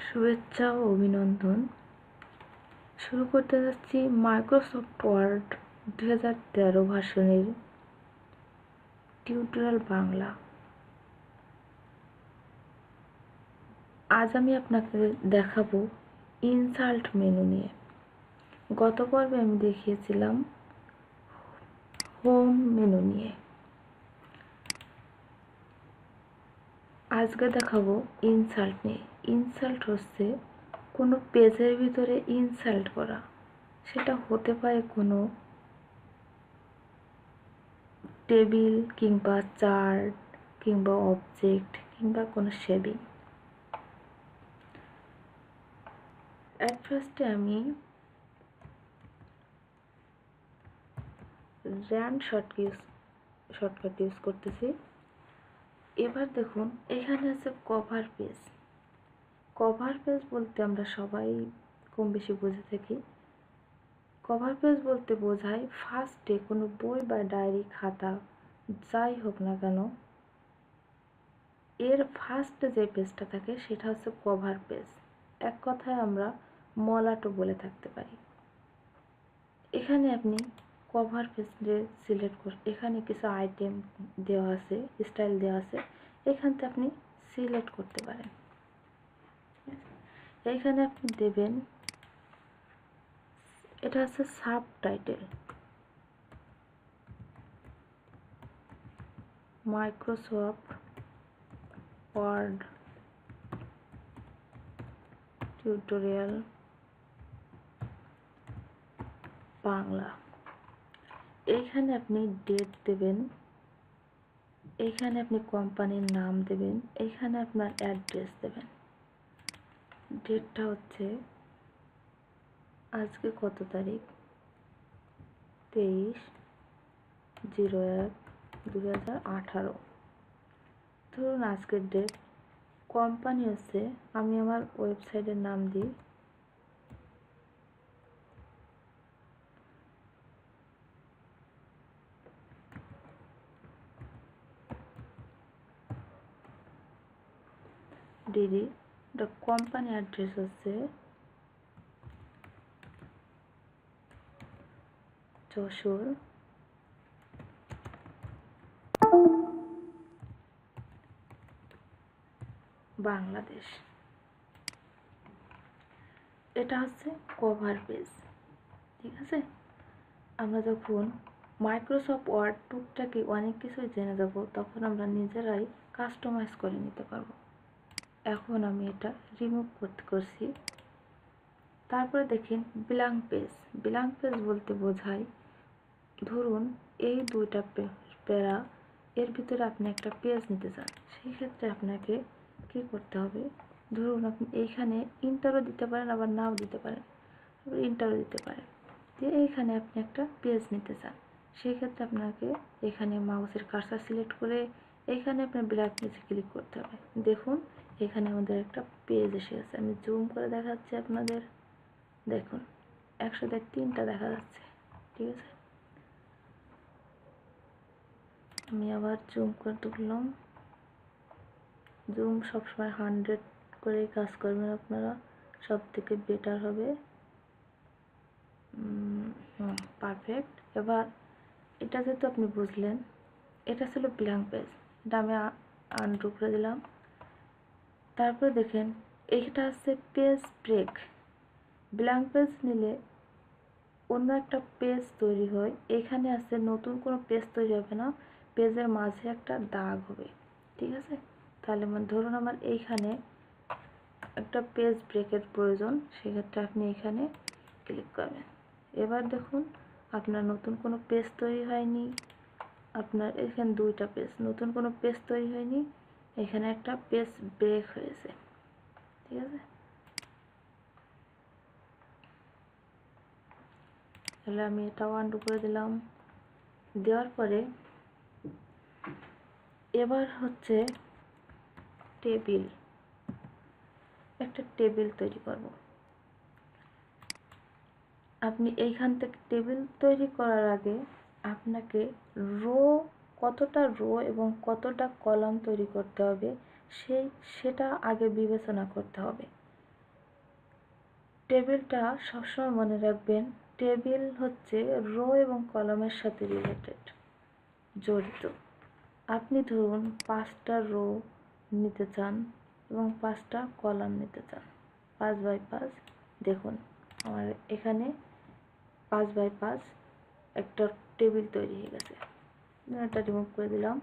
শুভেচ্ছা ও অভিনন্দন। শুরু করতে যাচ্ছি মাইক্রোসফট ওয়ার্ড 2013 ভার্সনের টিউটোরিয়াল বাংলা। আজ আমি আপনাকে দেখাবো ইনসার্ট মেনু নিয়ে। গত পর্বে আমি দেখিয়েছিলাম হোম মেনু নিয়ে। আজকে দেখাবো ইনসার্ট নিয়ে। ইনসার্ট হচ্ছে কোনো পেজের ভিতরে ইনসার্ট করা। সেটা হতে পারে কোনো টেবিল কিংবা চার্ট কিংবা অবজেক্ট কিংবা কোনো শেডিং। এট ফার্স্টে আমি র্যান্ড শর্টকাট ইউজ করতেছি। এবার দেখুন এখানে আছে কভার পেজ। কভার পেজ বলতে আমরা সবাই কম বেশি বুঝে থাকি। কভার পেজ বলতে বোঝায় ফার্স্টে কোনো বই বা ডায়েরি খাতা যাই হোক না কেন, এর ফার্স্ট যে পেজটা থাকে সেটা হচ্ছে কভার পেজ। এক কথায় আমরা মলাটো বলে থাকতে পারি। এখানে আপনি কভার পেজে সিলেক্ট করে এখানে কিছু আইটেম দেওয়া আছে, স্টাইল দেওয়া আছে, এখান থেকে আপনি সিলেক্ট করতে পারেন। এইখানে আপনি দেবেন, এটা হচ্ছে subtitle, Microsoft Word tutorial Bangla. এইখানে আপনি ডেট দেবেন, এইখানে আপনি কোম্পানির নাম দেবেন, এইখানে আপনার অ্যাড্রেস দেবেন। ডেটটা হচ্ছে আজকে কত তারিখ, 23/01/2018। ধরুন আজকের ডেট। কোম্পানি হচ্ছে, আমি আমার ওয়েবসাইটের নাম দিই ডিডি। কোম্পানি অ্যাড্রেস হচ্ছে যশোর, বাংলাদেশ। এটা হচ্ছে কভার পেজ। ঠিক আছে, আমরা যখন মাইক্রোসফট ওয়ার্ড টুকটাকে অনেক কিছুই জেনে যাব তখন আমরা নিজেরাই কাস্টমাইজ করে নিতে পারবো। এখন আমি এটা রিমুভ করছি। তারপরে দেখেন ব্ল্যাঙ্ক পেজ। ব্ল্যাঙ্ক পেজ বলতে বোঝায়, ধরুন এই দুইটা প্যারা, এর ভিতরে আপনি একটা পেজ নিতে চান। সেই ক্ষেত্রে আপনাকে কি করতে হবে, ধরুন আপনি এইখানে ইন্টারও দিতে পারেন, আবার নাও দিতে পারেন, আবার ইন্টারও দিতে পারেন। যে এইখানে আপনি একটা পেজ নিতে চান, সেই ক্ষেত্রে আপনাকে এখানে মাউসের কার্সার সিলেক্ট করে এইখানে আপনার ব্ল্যাঙ্ক পেজে ক্লিক করতে হবে। দেখুন এখানে আমাদের একটা পেজ এসে গেছে। আমি জুম করে দেখাচ্ছি আপনাদের। দেখুন একসাথে 3টা দেখা যাচ্ছে। ঠিক আছে, আমি আবার জুম করে তুললাম। জুম সবসময় 100 করে কাজ করবেন আপনারা, সব থেকে বেটার হবে। পারফেক্ট। এবার এটা যেহেতু আপনি বুঝলেন, এটা ছিল ব্ল্যাঙ্ক পেজ, এটা আমি আনডু করে দিলাম। তারপরে দেখেন এইটা হচ্ছে পেজ ব্রেক। ব্ল্যাঙ্ক পেজ নিলে অন্য একটা পেজ তৈরি হয়, এখানে আছে নতুন কোনো পেজ তৈরি হবে না, পেজের মাঝে একটা দাগ হবে। ঠিক আছে, তাহলে ধরুন আমার এইখানে একটা পেজ ব্রেকের প্রয়োজন, সেক্ষেত্রে আপনি এখানে ক্লিক করবেন। এবার দেখুন আপনার নতুন কোনো পেজ তৈরি হয়নি, আপনার এখানে 2টা পেজ, নতুন কোনো পেজ তৈরি হয়নি, এখানে একটা পেজ ব্রেক হয়েছে। ঠিক আছে, তাহলে আমি এটাও আনডু করে দিলাম। দেওয়ার পরে এবার হচ্ছে টেবিল, একটা টেবিল তৈরি করব। আপনি এইখান থেকে টেবিল তৈরি করার আগে আপনাকে কতটা রো এবং কতটা কলাম তৈরি করতে হবে সেটা আগে বিবেচনা করতে হবে। টেবিলটা সবসময় মনে রাখবেন, টেবিল হচ্ছে রো এবং কলামের সাথে রিলেটেড, জড়িত। আপনি ধরুন 5টা রো নিতে চান এবং 5টা কলাম নিতে চান, 5x5। দেখুন আমার এখানে 5x5 একটা টেবিল তৈরি হয়ে গেছে। এটা রিমুভ করে দিলাম।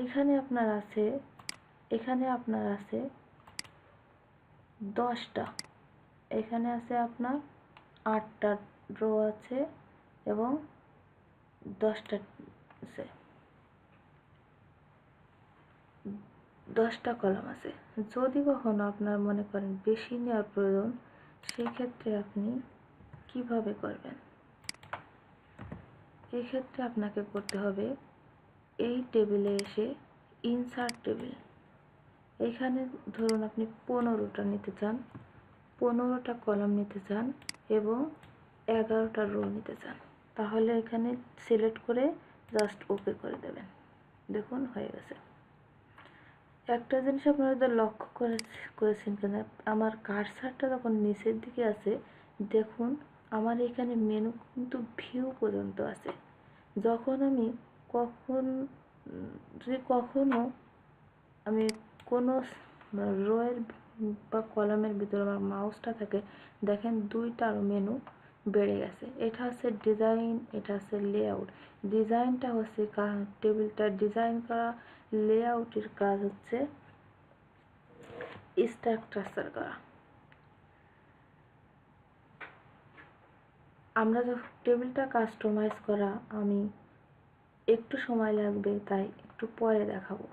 এখানে আপনার আছে 10টা, এখানে আছে আপনার 8টা রো আছে এবং 10টা আছে, 10টা কলাম আছে। যদি কখনো আপনার মনে করেন বেশি নেওয়ার প্রয়োজন, সেক্ষেত্রে আপনি কিভাবে করবেন? এক্ষেত্রে আপনাকে করতে হবে, এই টেবিলে এসে ইনসার্ট টেবিল, এখানে ধরুন আপনি 15টা নিতে চান, 15টা কলাম নিতে চান এবং 11টা রো নিতে চান, তাহলে এখানে সিলেক্ট করে জাস্ট ওকে করে দেবেন। দেখুন হয়ে গেছে। একটা জিনিস আপনারা হয়তো লক্ষ্য করেছেন কিনা, আমার কার্সারটা যখন নিচের দিকে আছে, দেখুন আমার এখানে মেনু কিন্তু ভিউ পর্যন্ত আছে। যখন আমি যদি কখনো আমি কোনো রোয়ের বা কলামের ভিতরে আমার মাউসটা থাকে, দেখেন 2টা আরও মেনু বেড়ে গেছে। এটা হচ্ছে ডিজাইন, এটা হচ্ছে লেআউট। ডিজাইনটা হচ্ছে টেবিলটা ডিজাইন করা, লেআউটের কাজ হচ্ছে স্ট্রাকচার করা। আমরা যখন টেবিলটা কাস্টমাইজ করা আমি একটু সময় লাগবে, তাই একটু পরে দেখাবো,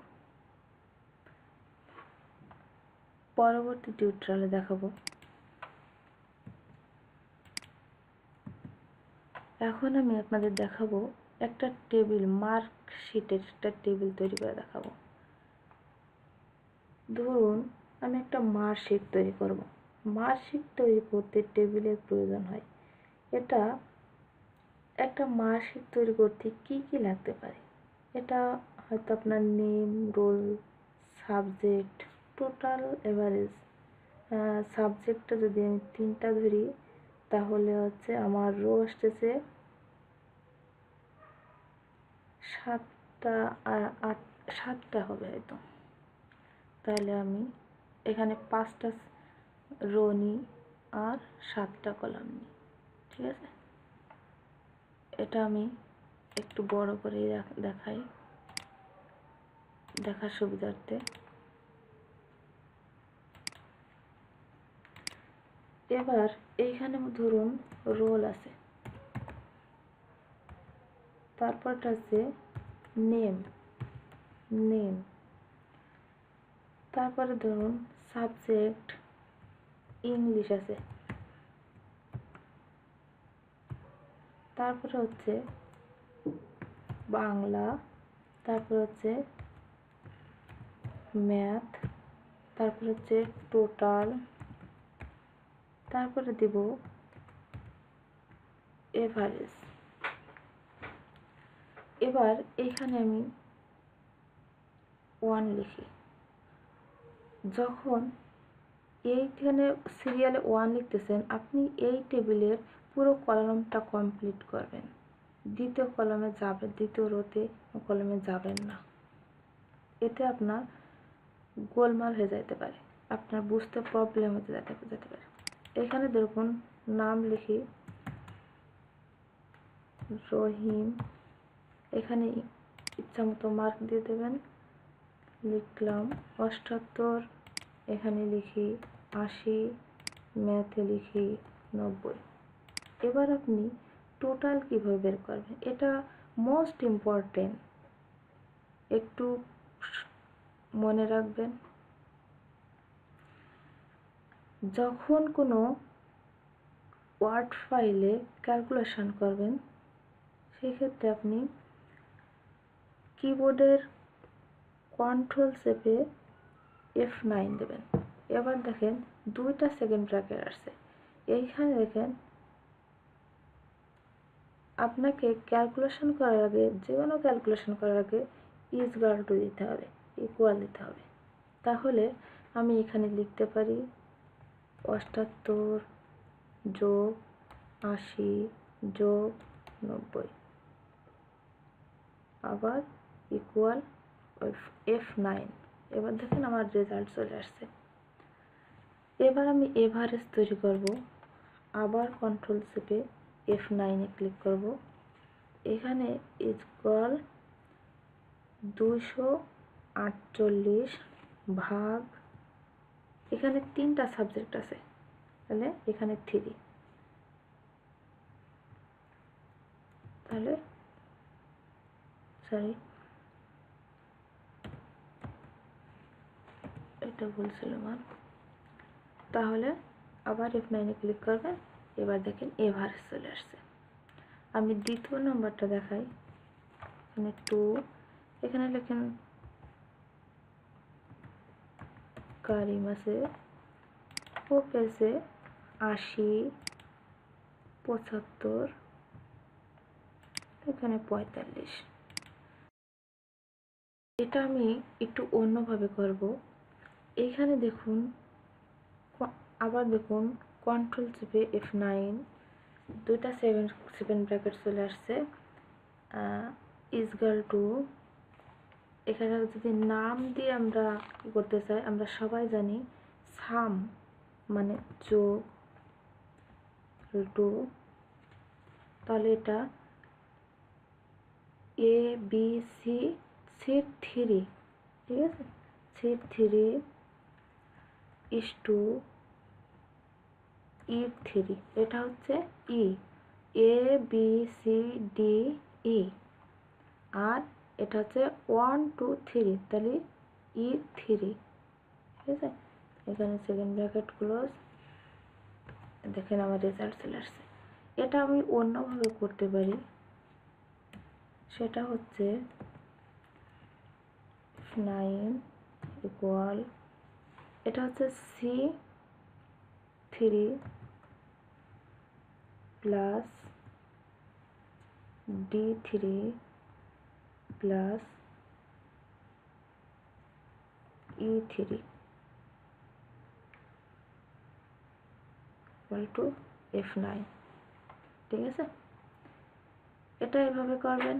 পরবর্তী টিউটোরিয়ালে দেখাবো। এখন আমি আপনাদের দেখাবো একটা টেবিল, মার্কশিটের একটা টেবিল তৈরি করে দেখাবো। ধরুন আমি একটা মার্কশিট তৈরি করব। মার্কশিট তৈরি করতে টেবিলের প্রয়োজন হয়। এটা একটা মার্কশিট তৈরি করতে কি কি লাগতে পারে? এটা হয়তো আপনার name, roll, subject, total average. সাবজেক্টটা যদি আমি 3টা ধরি, তাহলে হচ্ছে আমার রো আসতেছে 7টা আর 7টা হবে হয়তো। তাহলে আমি এখানে 5টা রো নিই আর 7টা কলাম নিই, ঠিক আছে? এটা আমি একটু বড় করে দেখাই দেখার সুবিধার্থে। এবার এইখানে ধরুন রোল আছে, তারপরটা আছে নেম, তারপরে ধরুন সাবজেক্ট ইংলিশ আছে, তারপরে হচ্ছে বাংলা, তারপর হচ্ছে ম্যাথ, তারপর হচ্ছে টোটাল, তারপরে দিব এভারেজ। এবার এইখানে আমি 1 লিখি। যখন এইখানে সিরিয়ালে 1 লিখতেছেন, আপনি এই টেবিলের পুরো কলামটা কমপ্লিট করবেন, দ্বিতীয় কলামে যাবেন, দ্বিতীয় রোতে কলামে যাবেন না। এতে আপনার গোলমাল হয়ে যেতে পারে, আপনার বুঝতে প্রবলেম হতে যেতে পারে। এখানে দেখুন নাম লিখি রহিম, এখানে ইচ্ছা মতো মার্ক দিয়ে দেবেন। লিখলাম 78, এখানে লিখি 80, ম্যাথে লিখি 90। এবার আপনি টোটাল কীভাবে বের করবেন, এটা মোস্ট ইম্পর্টেন্ট, একটু মনে রাখবেন। যখন কোনো ওয়ার্ড ফাইলে ক্যালকুলেশন করবেন, সেক্ষেত্রে আপনি কিবোর্ডের কন্ট্রোল চেপে F9 দেবেন। এবার দেখেন 2টা সেকেন্ড ব্র্যাকেট আসছে। এইখানে দেখেন আপনাকে ক্যালকুলেশন করার আগে, যে কোনো ক্যালকুলেশন করার আগে ইকুয়াল টু দিতে হবে, ইকুয়াল দিতে হবে। তাহলে আমি এখানে লিখতে পারি 78 যোগ 80 যোগ 90 আবার ইকুয়াল F9। এবার দেখেন আমার রেজাল্ট চলে আসছে। এবার আমি এভারেজ তৈরি করব। আবার কন্ট্রোল চেপে F9-এ ক্লিক করব। এখানে ইকুয়াল 248 ভাগ, এখানে 3টা সাবজেক্ট আছে, তাহলে এখানে 3, তাহলে সরি এটা বলছিল আমার। তাহলে আবার F9-এ ক্লিক করবেন। এবার দেখেন এভারেজ চলে আসছে। আমি দ্বিতীয় নম্বরটা দেখাই। এখানে 2, এখানে লেখেন কারিম আছে, ও পেয়েছে 80, 75, এখানে 45। এটা আমি একটু অন্যভাবে করব। এখানে দেখুন, আবার দেখুন কন্ট্রোল চেপে F9, 2টা 7 ব্র্যাকেট চলে আসছে, ইজগাল টু। এখানে যদি নাম দিয়ে আমরা কি করতে চাই, আমরা সবাই জানি সাম মানে যোগ টু, তাহলে এটা ABC3, ঠিক আছে, C3 is to E3, এটা হচ্ছে E, ABCDE, আর এটা হচ্ছে 1 2 3, তাহলে E3, ঠিক আছে। এখানে সেকেন্ড ব্র্যাকেট ক্লোজ। দেখেন আমার রেজাল্ট চলে আসছে। এটা আমি অন্যভাবে করতে পারি, সেটা হচ্ছে 9 ইকুয়াল, এটা হচ্ছে C3 plus D3 plus E3 equal to F9, ঠিক আছে। এটা এভাবে করবেন।